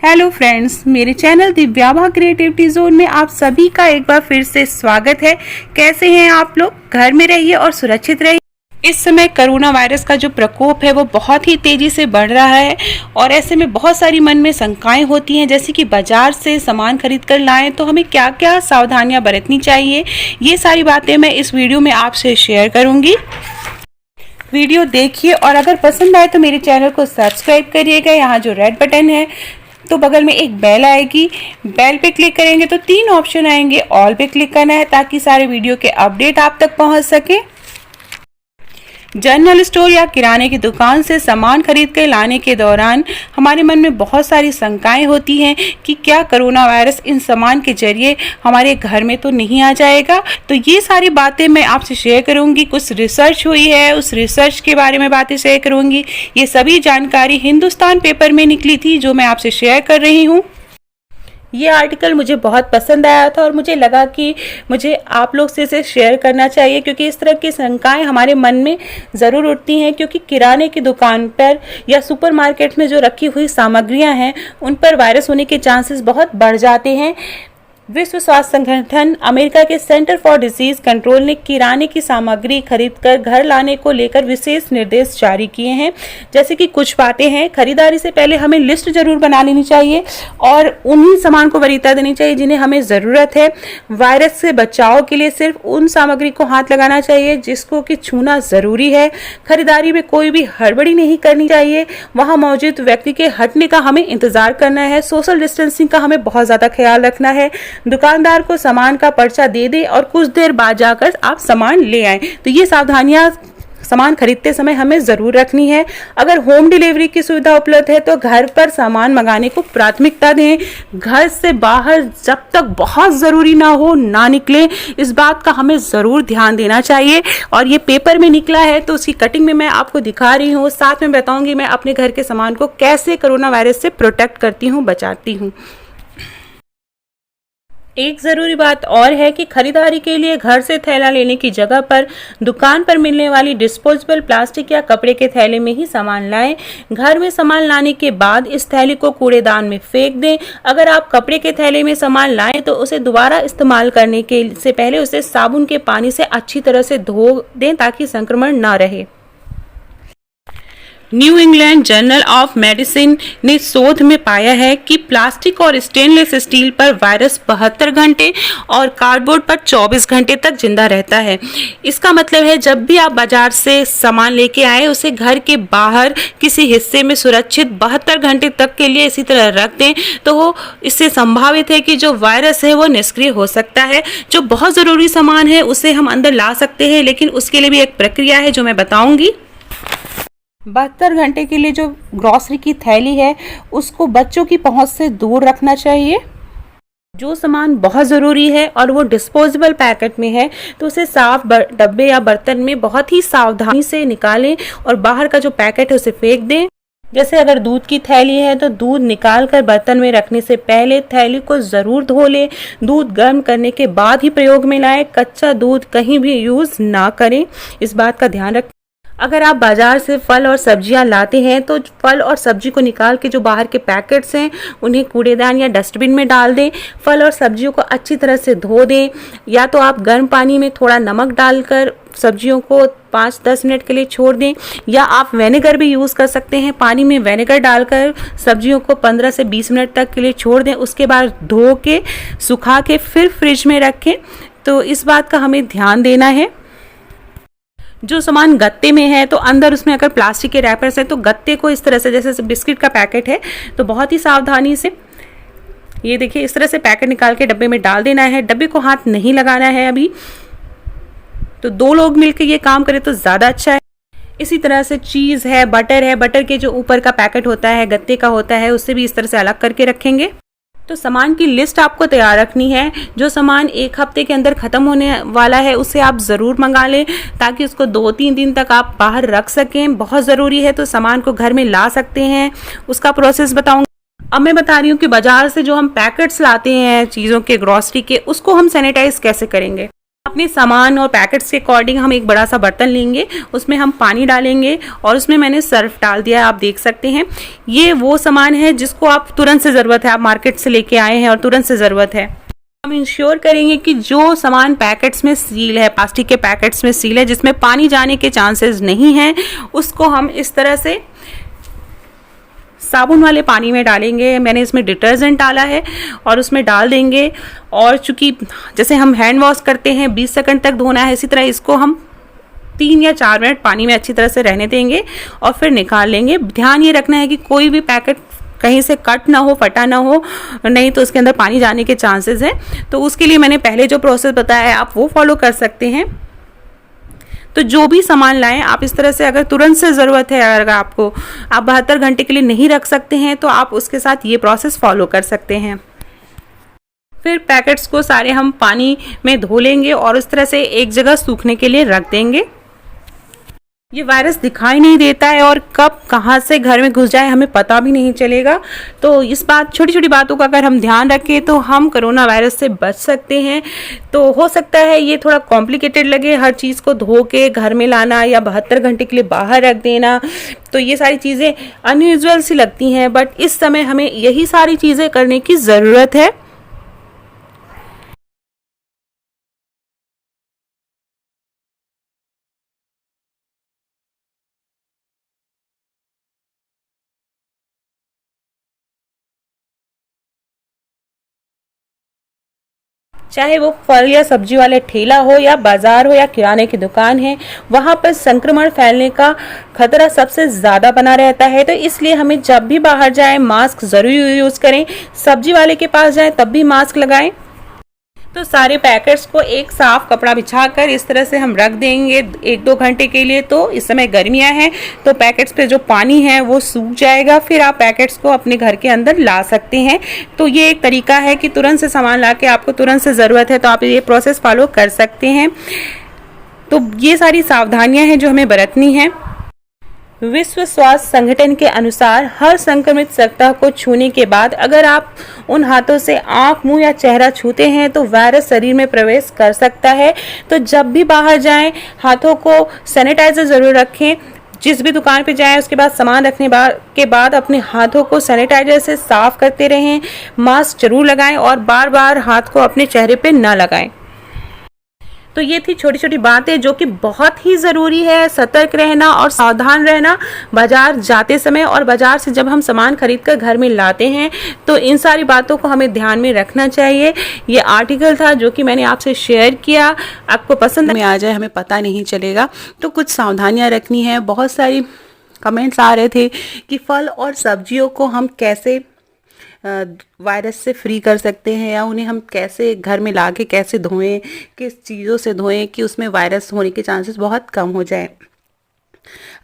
Hello friends, मेरे channel दिव्याभा creativity zone में आप सभी का एक बार फिर से स्वागत है। कैसे हैं आप लोग? घर में रहिए और सुरक्षित रहिए। इस समय कोरोना वायरस का जो प्रकोप है वो बहुत ही तेजी से बढ़ रहा है और ऐसे में बहुत सारी मन में शंकाएं होती हैं, जैसे कि बाजार से सामान खरीद कर लाएं तो हमें क्या क्या सावधानियां बरतनी चाहिए। ये सारी बातें मैं इस वीडियो में आपसे शेयर करूंगी। वीडियो देखिए और अगर पसंद आए तो मेरे चैनल को सब्सक्राइब करिएगा। यहाँ जो रेड बटन है तो बगल में एक बेल आएगी, बेल पे क्लिक करेंगे तो 3 ऑप्शन आएंगे। ऑल पे क्लिक करना है ताकि सारे वीडियो के अपडेट आप तक पहुंच सके। जनरल स्टोर या किराने की दुकान से सामान खरीद कर लाने के दौरान हमारे मन में बहुत सारी शंकाएं होती हैं कि क्या कोरोना वायरस इन सामान के जरिए हमारे घर में तो नहीं आ जाएगा। तो ये सारी बातें मैं आपसे शेयर करूंगी। कुछ रिसर्च हुई है, उस रिसर्च के बारे में बातें शेयर करूंगी। ये सभी जानकारी हिंदुस्तान पेपर में निकली थी जो मैं आपसे शेयर कर रही हूँ। ये आर्टिकल मुझे बहुत पसंद आया था और मुझे लगा कि मुझे आप लोग से इसे शेयर करना चाहिए, क्योंकि इस तरह की शंकाएं हमारे मन में ज़रूर उठती हैं। क्योंकि किराने की दुकान पर या सुपरमार्केट में जो रखी हुई सामग्रियां हैं उन पर वायरस होने के चांसेस बहुत बढ़ जाते हैं। विश्व स्वास्थ्य संगठन, अमेरिका के सेंटर फॉर डिजीज कंट्रोल ने किराने की सामग्री खरीदकर घर लाने को लेकर विशेष निर्देश जारी किए हैं। जैसे कि कुछ बातें हैं, खरीदारी से पहले हमें लिस्ट जरूर बना लेनी चाहिए और उन्हीं सामान को वरीयता देनी चाहिए जिन्हें हमें ज़रूरत है। वायरस से बचाव के लिए सिर्फ उन सामग्री को हाथ लगाना चाहिए जिसको कि छूना ज़रूरी है। खरीदारी में कोई भी हड़बड़ी नहीं करनी चाहिए। वहाँ मौजूद व्यक्ति के हटने का हमें इंतजार करना है। सोशल डिस्टेंसिंग का हमें बहुत ज़्यादा ख्याल रखना है। दुकानदार को सामान का पर्चा दे दे और कुछ देर बाद जाकर आप सामान ले आएं। तो ये सावधानियां सामान खरीदते समय हमें ज़रूर रखनी है। अगर होम डिलीवरी की सुविधा उपलब्ध है तो घर पर सामान मंगाने को प्राथमिकता दें। घर से बाहर जब तक बहुत ज़रूरी ना हो ना निकलें, इस बात का हमें ज़रूर ध्यान देना चाहिए। और ये पेपर में निकला है तो उसकी कटिंग में मैं आपको दिखा रही हूँ, साथ में बताऊँगी मैं अपने घर के सामान को कैसे कोरोना वायरस से प्रोटेक्ट करती हूँ, बचाती हूँ। एक ज़रूरी बात और है कि खरीदारी के लिए घर से थैला लेने की जगह पर दुकान पर मिलने वाली डिस्पोजेबल प्लास्टिक या कपड़े के थैले में ही सामान लाएं। घर में सामान लाने के बाद इस थैले को कूड़ेदान में फेंक दें। अगर आप कपड़े के थैले में सामान लाएं तो उसे दोबारा इस्तेमाल करने के से पहले उसे साबुन के पानी से अच्छी तरह से धो दें ताकि संक्रमण न रहे। New England journal of medicine ने शोध में पाया है कि प्लास्टिक और स्टेनलेस स्टील पर वायरस 72 घंटे और कार्डबोर्ड पर 24 घंटे तक जिंदा रहता है। इसका मतलब है जब भी आप बाजार से सामान लेके आए उसे घर के बाहर किसी हिस्से में सुरक्षित 72 घंटे तक के लिए इसी तरह रख दें तो इससे संभावित है कि जो वायरस है वो निष्क्रिय हो सकता है। जो बहुत ज़रूरी सामान है उसे हम अंदर ला सकते हैं, लेकिन उसके लिए भी एक प्रक्रिया है जो मैं बताऊंगी। 72 घंटे के लिए जो ग्रॉसरी की थैली है उसको बच्चों की पहुंच से दूर रखना चाहिए। जो सामान बहुत ज़रूरी है और वो डिस्पोजेबल पैकेट में है तो उसे साफ डब्बे या बर्तन में बहुत ही सावधानी से निकालें और बाहर का जो पैकेट है उसे फेंक दें। जैसे अगर दूध की थैली है तो दूध निकाल कर बर्तन में रखने से पहले थैली को ज़रूर धो लें। दूध गर्म करने के बाद ही प्रयोग में लाएं। कच्चा दूध कहीं भी यूज़ ना करें, इस बात का ध्यान रखें। अगर आप बाजार से फल और सब्जियां लाते हैं तो फल और सब्जी को निकाल के जो बाहर के पैकेट्स हैं उन्हें कूड़ेदान या डस्टबिन में डाल दें। फल और सब्जियों को अच्छी तरह से धो दें, या तो आप गर्म पानी में थोड़ा नमक डालकर सब्जियों को 5-10 मिनट के लिए छोड़ दें, या आप विनेगर भी यूज़ कर सकते हैं। पानी में विनेगर डालकर सब्जियों को 15 से 20 मिनट तक के लिए छोड़ दें। उसके बाद धो के सुखा के फिर फ्रिज में रखें। तो इस बात का हमें ध्यान देना है। जो सामान गत्ते में है तो अंदर उसमें अगर प्लास्टिक के रैपर्स हैं तो गत्ते को इस तरह से, जैसे बिस्किट का पैकेट है तो बहुत ही सावधानी से ये देखिए इस तरह से पैकेट निकाल के डब्बे में डाल देना है। डब्बे को हाथ नहीं लगाना है अभी। तो 2 लोग मिलकर ये काम करें तो ज़्यादा अच्छा है। इसी तरह से चीज़ है, बटर है, बटर के जो ऊपर का पैकेट होता है गत्ते का होता है उससे भी इस तरह से अलग करके रखेंगे। तो सामान की लिस्ट आपको तैयार रखनी है। जो सामान 1 हफ्ते के अंदर ख़त्म होने वाला है उसे आप ज़रूर मंगा लें ताकि उसको 2-3 दिन तक आप बाहर रख सकें। बहुत ज़रूरी है तो सामान को घर में ला सकते हैं, उसका प्रोसेस बताऊंगी। अब मैं बता रही हूँ कि बाजार से जो हम पैकेट्स लाते हैं चीज़ों के, ग्रॉसरी के, उसको हम सैनिटाइज कैसे करेंगे। अपने सामान और पैकेट्स के अकॉर्डिंग हम एक बड़ा सा बर्तन लेंगे, उसमें हम पानी डालेंगे और उसमें मैंने सर्फ डाल दिया है, आप देख सकते हैं। ये वो सामान है जिसको आप तुरंत से ज़रूरत है, आप मार्केट से लेके आए हैं और तुरंत से ज़रूरत है। हम इंश्योर करेंगे कि जो सामान पैकेट्स में सील है, प्लास्टिक के पैकेट्स में सील है, जिसमें पानी जाने के चांसेस नहीं हैं, उसको हम इस तरह से साबुन वाले पानी में डालेंगे। मैंने इसमें डिटर्जेंट डाला है और उसमें डाल देंगे। और चूंकि जैसे हम हैंड वॉश करते हैं 20 सेकंड तक धोना है, इसी तरह इसको हम 3 या 4 मिनट पानी में अच्छी तरह से रहने देंगे और फिर निकाल लेंगे। ध्यान ये रखना है कि कोई भी पैकेट कहीं से कट ना हो, फटा ना हो, नहीं तो उसके अंदर पानी जाने के चांसेस हैं। तो उसके लिए मैंने पहले जो प्रोसेस बताया है आप वो फॉलो कर सकते हैं। तो जो भी सामान लाएं आप इस तरह से, अगर तुरंत से ज़रूरत है, अगर आपको आप 72 घंटे के लिए नहीं रख सकते हैं तो आप उसके साथ ये प्रोसेस फॉलो कर सकते हैं। फिर पैकेट्स को सारे हम पानी में धो लेंगे और उस तरह से एक जगह सूखने के लिए रख देंगे। ये वायरस दिखाई नहीं देता है और कब कहाँ से घर में घुस जाए हमें पता भी नहीं चलेगा। तो इस बात, छोटी छोटी बातों का अगर हम ध्यान रखें तो हम कोरोना वायरस से बच सकते हैं। तो हो सकता है ये थोड़ा कॉम्प्लिकेटेड लगे, हर चीज़ को धो के घर में लाना या 72 घंटे के लिए बाहर रख देना, तो ये सारी चीज़ें अनयूजुअल सी लगती हैं, बट इस समय हमें यही सारी चीज़ें करने की ज़रूरत है। चाहे वो फल या सब्जी वाले ठेला हो या बाजार हो या किराने की दुकान है, वहाँ पर संक्रमण फैलने का खतरा सबसे ज़्यादा बना रहता है। तो इसलिए हमें जब भी बाहर जाएं मास्क ज़रूर यूज़ करें। सब्जी वाले के पास जाएं तब भी मास्क लगाएं। तो सारे पैकेट्स को एक साफ कपड़ा बिछाकर इस तरह से हम रख देंगे 1-2 घंटे के लिए। तो इस समय गर्मियां हैं तो पैकेट्स पे जो पानी है वो सूख जाएगा, फिर आप पैकेट्स को अपने घर के अंदर ला सकते हैं। तो ये एक तरीका है कि तुरंत से सामान ला के, आपको तुरंत से ज़रूरत है तो आप ये प्रोसेस फॉलो कर सकते हैं। तो ये सारी सावधानियाँ हैं जो हमें बरतनी है। विश्व स्वास्थ्य संगठन के अनुसार हर संक्रमित सतह को छूने के बाद अगर आप उन हाथों से आंख, मुंह या चेहरा छूते हैं तो वायरस शरीर में प्रवेश कर सकता है। तो जब भी बाहर जाएं हाथों को सैनिटाइजर जरूर रखें। जिस भी दुकान पे जाएं उसके बाद सामान रखने के बाद अपने हाथों को सैनिटाइजर से साफ करते रहें। मास्क जरूर लगाएं और बार बार हाथ को अपने चेहरे पे न लगाएं। तो ये थी छोटी छोटी बातें जो कि बहुत ही ज़रूरी है, सतर्क रहना और सावधान रहना बाजार जाते समय, और बाजार से जब हम सामान खरीद कर घर में लाते हैं तो इन सारी बातों को हमें ध्यान में रखना चाहिए। ये आर्टिकल था जो कि मैंने आपसे शेयर किया, आपको पसंद में आ जाए हमें पता नहीं चलेगा। तो कुछ सावधानियाँ रखनी है। बहुत सारी कमेंट्स आ रहे थे कि फल और सब्जियों को हम कैसे वायरस से फ्री कर सकते हैं या उन्हें हम कैसे घर में ला के कैसे धोएं, किस चीज़ों से धोएं कि उसमें वायरस होने के चांसेस बहुत कम हो जाए।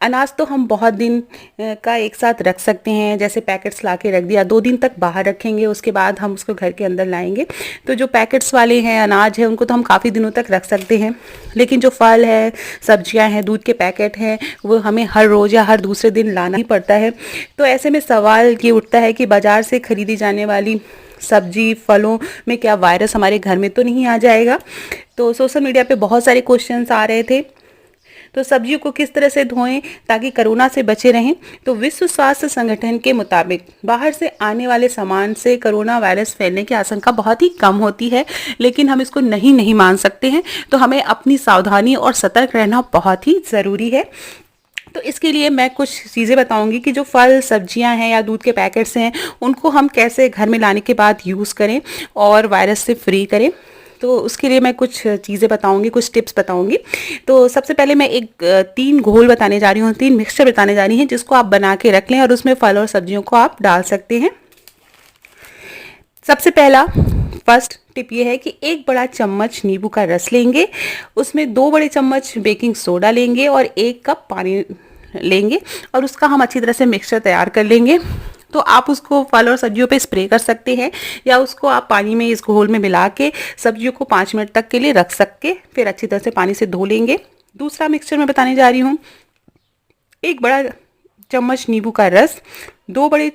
अनाज तो हम बहुत दिन का एक साथ रख सकते हैं, जैसे पैकेट्स ला के रख दिया, 2 दिन तक बाहर रखेंगे, उसके बाद हम उसको घर के अंदर लाएंगे। तो जो पैकेट्स वाले हैं अनाज है उनको तो हम काफ़ी दिनों तक रख सकते हैं, लेकिन जो फल है, सब्जियां हैं, दूध के पैकेट हैं, वो हमें हर रोज़ या हर दूसरे दिन लाना ही पड़ता है। तो ऐसे में सवाल ये उठता है कि बाज़ार से खरीदी जाने वाली सब्जी फलों में क्या वायरस हमारे घर में तो नहीं आ जाएगा। तो सोशल मीडिया पे बहुत सारे क्वेश्चंस आ रहे थे। तो सब्जियों को किस तरह से धोएं ताकि कोरोना से बचे रहें। तो विश्व स्वास्थ्य संगठन के मुताबिक बाहर से आने वाले सामान से कोरोना वायरस फैलने की आशंका बहुत ही कम होती है, लेकिन हम इसको नहीं मान सकते हैं। तो हमें अपनी सावधानी और सतर्क रहना बहुत ही ज़रूरी है। तो इसके लिए मैं कुछ चीज़ें बताऊंगी कि जो फल सब्जियां हैं या दूध के पैकेट्स हैं उनको हम कैसे घर में लाने के बाद यूज़ करें और वायरस से फ्री करें। तो उसके लिए मैं कुछ चीज़ें बताऊंगी, कुछ टिप्स बताऊंगी। तो सबसे पहले मैं 3 घोल बताने जा रही हूँ, 3 मिक्सचर बताने जा रही हैं जिसको आप बना के रख लें और उसमें फल और सब्जियों को आप डाल सकते हैं। सबसे पहला फर्स्ट टिप ये है कि 1 बड़ा चम्मच नींबू का रस लेंगे, उसमें 2 बड़े चम्मच बेकिंग सोडा लेंगे और 1 कप पानी लेंगे और उसका हम अच्छी तरह से मिक्सचर तैयार कर लेंगे। तो आप उसको फल और सब्जियों पे स्प्रे कर सकते हैं या उसको आप पानी में इस घोल में मिला के सब्जियों को 5 मिनट तक के लिए रख सकते, फिर अच्छी तरह से पानी से धो लेंगे। दूसरा मिक्सचर मैं बताने जा रही हूँ, 1 बड़ा चम्मच नींबू का रस, 2 बड़े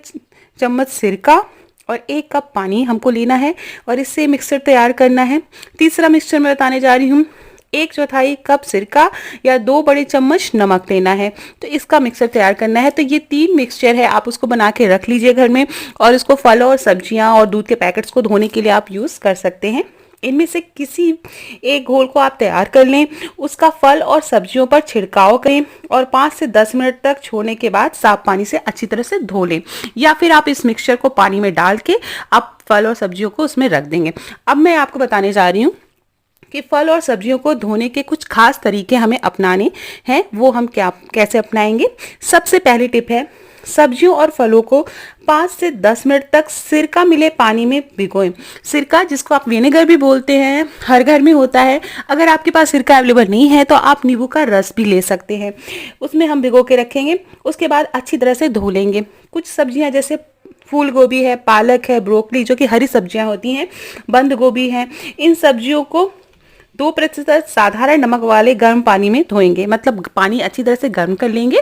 चम्मच सिरका, और 1 कप पानी हमको लेना है और इससे मिक्सचर तैयार करना है। तीसरा मिक्सचर मैं बताने जा रही हूँ, 1/4 कप सिरका या 2 बड़े चम्मच नमक लेना है। तो इसका मिक्सचर तैयार करना है। तो ये 3 मिक्सचर है, आप उसको बना के रख लीजिए घर में, और इसको फल और सब्जियां और दूध के पैकेट्स को धोने के लिए आप यूज़ कर सकते हैं। इनमें से किसी एक घोल को आप तैयार कर लें, उसका फल और सब्जियों पर छिड़काव करें और 5 से 10 मिनट तक छोड़ने के बाद साफ पानी से अच्छी तरह से धो लें, या फिर आप इस मिक्सचर को पानी में डाल के आप फल और सब्जियों को उसमें रख देंगे। अब मैं आपको बताने जा रही हूँ कि फल और सब्जियों को धोने के कुछ खास तरीके हमें अपनाने हैं, वो हम कैसे अपनाएंगे। सबसे पहली टिप है, सब्जियों और फलों को 5 से 10 मिनट तक सिरका मिले पानी में भिगोएं। सिरका, जिसको आप विनेगर भी बोलते हैं, हर घर में होता है। अगर आपके पास सिरका अवेलेबल नहीं है तो आप नींबू का रस भी ले सकते हैं, उसमें हम भिगो के रखेंगे। उसके बाद अच्छी तरह से धो लेंगे। कुछ सब्जियां जैसे फूल गोभी है, पालक है, ब्रोकली जो कि हरी सब्जियां होती हैं, बंद गोभी है, इन सब्जियों को 2% साधारण नमक वाले गर्म पानी में धोएंगे। मतलब पानी अच्छी तरह से गर्म कर लेंगे,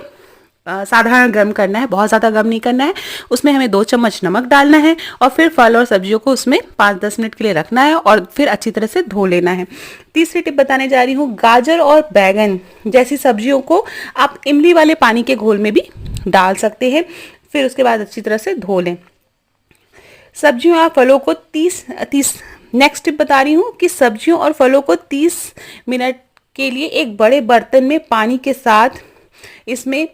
साधारण गर्म करना है, बहुत ज़्यादा गर्म नहीं करना है। उसमें हमें 2 चम्मच नमक डालना है और फिर फल और सब्जियों को उसमें 5-10 मिनट के लिए रखना है और फिर अच्छी तरह से धो लेना है। तीसरी टिप बताने जा रही हूँ, गाजर और बैगन जैसी सब्जियों को आप इमली वाले पानी के घोल में भी डाल सकते हैं, फिर उसके बाद अच्छी तरह से धो लें। सब्जियों या फलों को 30 नेक्स्ट टिप बता रही हूँ कि सब्जियों और फलों को 30 मिनट के लिए एक बड़े बर्तन में पानी के साथ इसमें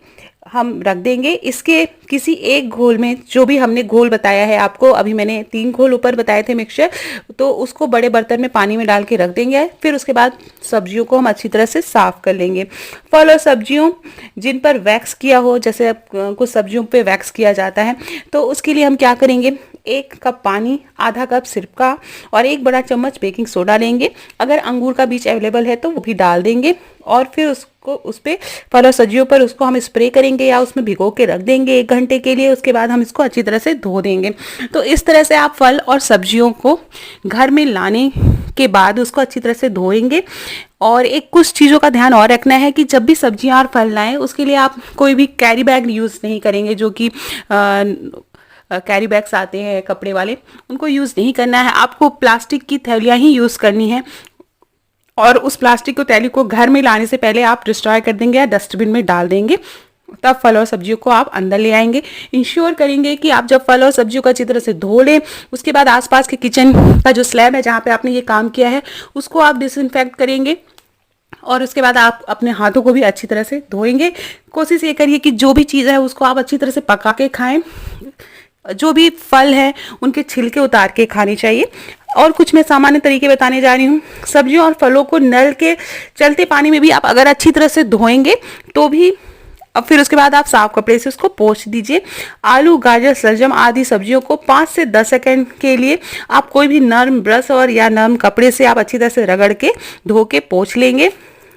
हम रख देंगे। इसके किसी एक घोल में, जो भी हमने घोल बताया है आपको, अभी मैंने 3 घोल ऊपर बताए थे मिक्सचर, तो उसको बड़े बर्तन में पानी में डाल के रख देंगे। फिर उसके बाद सब्जियों को हम अच्छी तरह से साफ कर लेंगे। फल और सब्जियों जिन पर वैक्स किया हो, जैसे कुछ सब्जियों पे वैक्स किया जाता है, तो उसके लिए हम क्या करेंगे, 1 कप पानी, आधा कप सिरका और 1 बड़ा चम्मच बेकिंग सोडा लेंगे। अगर अंगूर का बीज अवेलेबल है तो वो भी डाल देंगे और फिर उस पे फल और सब्जियों पर उसको हम स्प्रे करेंगे या उसमें भिगो के रख देंगे 1 घंटे के लिए। उसके बाद हम इसको अच्छी तरह से धो देंगे। तो इस तरह से आप फल और सब्जियों को घर में लाने के बाद उसको अच्छी तरह से धोएंगे। और एक कुछ चीज़ों का ध्यान और रखना है कि जब भी सब्जियां और फल लाएं, उसके लिए आप कोई भी कैरी बैग यूज़ नहीं करेंगे, जो कि कैरी बैग्स आते हैं कपड़े वाले, उनको यूज़ नहीं करना है। आपको प्लास्टिक की थैलियाँ ही यूज़ करनी है और उस प्लास्टिक को थैली को घर में लाने से पहले आप डिस्ट्रॉय कर देंगे या डस्टबिन में डाल देंगे, तब फल और सब्जियों को आप अंदर ले आएंगे। इंश्योर करेंगे कि आप जब फल और सब्जियों को अच्छी तरह से धो लें, उसके बाद आसपास के किचन का जो स्लैब है जहाँ पे आपने ये काम किया है उसको आप डिसइंफेक्ट करेंगे और उसके बाद आप अपने हाथों को भी अच्छी तरह से धोएंगे। कोशिश ये करिए कि जो भी चीज़ है उसको आप अच्छी तरह से पका के खाएं। जो भी फल है उनके छिलके उतार के खाने चाहिए। और कुछ मैं सामान्य तरीके बताने जा रही हूँ। सब्जियों और फलों को नल के चलते पानी में भी आप अगर अच्छी तरह से धोएंगे तो भी, अब फिर उसके बाद आप साफ कपड़े से उसको पोंछ दीजिए। आलू, गाजर, सलजम आदि सब्जियों को 5 से 10 सेकंड के लिए आप कोई भी नर्म ब्रश और या नर्म कपड़े से आप अच्छी तरह से रगड़ के धो के पोंछ लेंगे।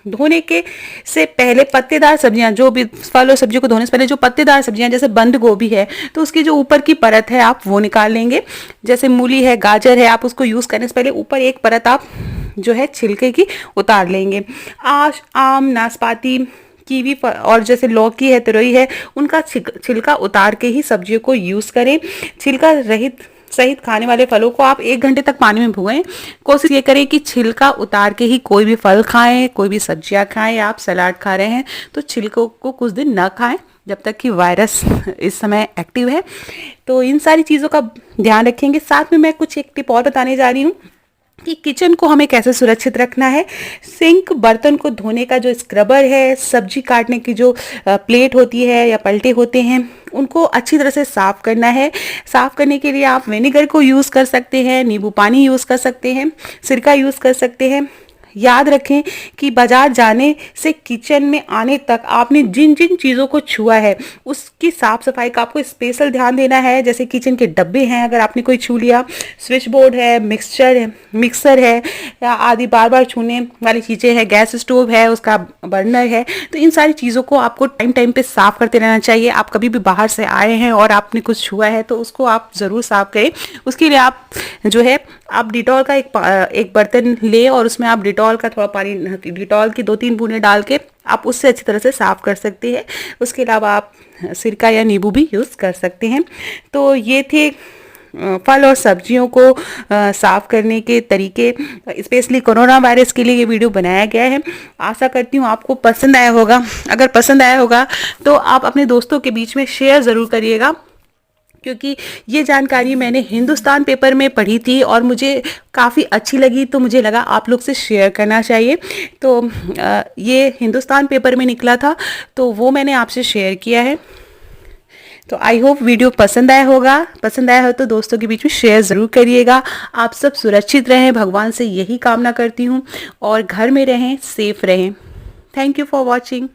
धोने के से पहले पत्तेदार सब्जियां, जो भी फल और सब्जियों को धोने से पहले जो पत्तेदार सब्जियां जैसे बंद गोभी है तो उसकी जो ऊपर की परत है आप वो निकाल लेंगे। जैसे मूली है, गाजर है, आप उसको यूज़ करने से पहले ऊपर एक परत आप जो है छिलके की उतार लेंगे। आम, नाशपाती, कीवी और जैसे लौकी है, तुरई है, उनका छिलका उतार के ही सब्जियों को यूज़ करें। छिलका रहित सहित खाने वाले फलों को आप 1 घंटे तक पानी में भिगोएं। कोशिश ये करें कि छिलका उतार के ही कोई भी फल खाएं, कोई भी सब्जियां खाएं, या आप सलाद खा रहे हैं तो छिलकों को कुछ दिन ना खाएं जब तक कि वायरस इस समय एक्टिव है। तो इन सारी चीज़ों का ध्यान रखेंगे। साथ में मैं कुछ एक टिप और बताने जा रही हूँ कि किचन को हमें कैसे सुरक्षित रखना है। सिंक, बर्तन को धोने का जो स्क्रबर है, सब्जी काटने की जो प्लेट होती है या पलटे होते हैं, उनको अच्छी तरह से साफ़ करना है। साफ़ करने के लिए आप विनेगर को यूज़ कर सकते हैं, नींबू पानी यूज़ कर सकते हैं, सिरका यूज़ कर सकते हैं। याद रखें कि बाजार जाने से किचन में आने तक आपने जिन जिन चीज़ों को छुआ है उसकी साफ सफाई का आपको स्पेशल ध्यान देना है। जैसे किचन के डब्बे हैं, अगर आपने कोई छू लिया, स्विच बोर्ड है, मिक्सर है या आदि बार बार छूने वाली चीज़ें हैं, गैस स्टोव है, उसका बर्नर है, तो इन सारी चीज़ों को आपको टाइम टाइम पे साफ़ करते रहना चाहिए। आप कभी भी बाहर से आए हैं और आपने कुछ छुआ है तो उसको आप ज़रूर साफ़ करें। उसके लिए आप जो है आप डिटॉल का एक बर्तन ले और उसमें आप डिटॉल का थोड़ा पानी, डिटॉल की 2-3 बूंदें डाल के आप उससे अच्छी तरह से साफ़ कर सकते हैं। उसके अलावा आप सिरका या नींबू भी यूज़ कर सकते हैं। तो ये थे फल और सब्जियों को साफ करने के तरीके, स्पेशली कोरोना वायरस के लिए ये वीडियो बनाया गया है। आशा करती हूँ आपको पसंद आया होगा। अगर पसंद आया होगा तो आप अपने दोस्तों के बीच में शेयर ज़रूर करिएगा, क्योंकि ये जानकारी मैंने हिंदुस्तान पेपर में पढ़ी थी और मुझे काफ़ी अच्छी लगी, तो मुझे लगा आप लोग से शेयर करना चाहिए। तो ये हिंदुस्तान पेपर में निकला था, तो वो मैंने आपसे शेयर किया है। तो आई होप वीडियो पसंद आया होगा। पसंद आया हो तो दोस्तों के बीच में शेयर ज़रूर करिएगा। आप सब सुरक्षित रहें, भगवान से यही कामना करती हूँ, और घर में रहें, सेफ रहें। Thank you for watching.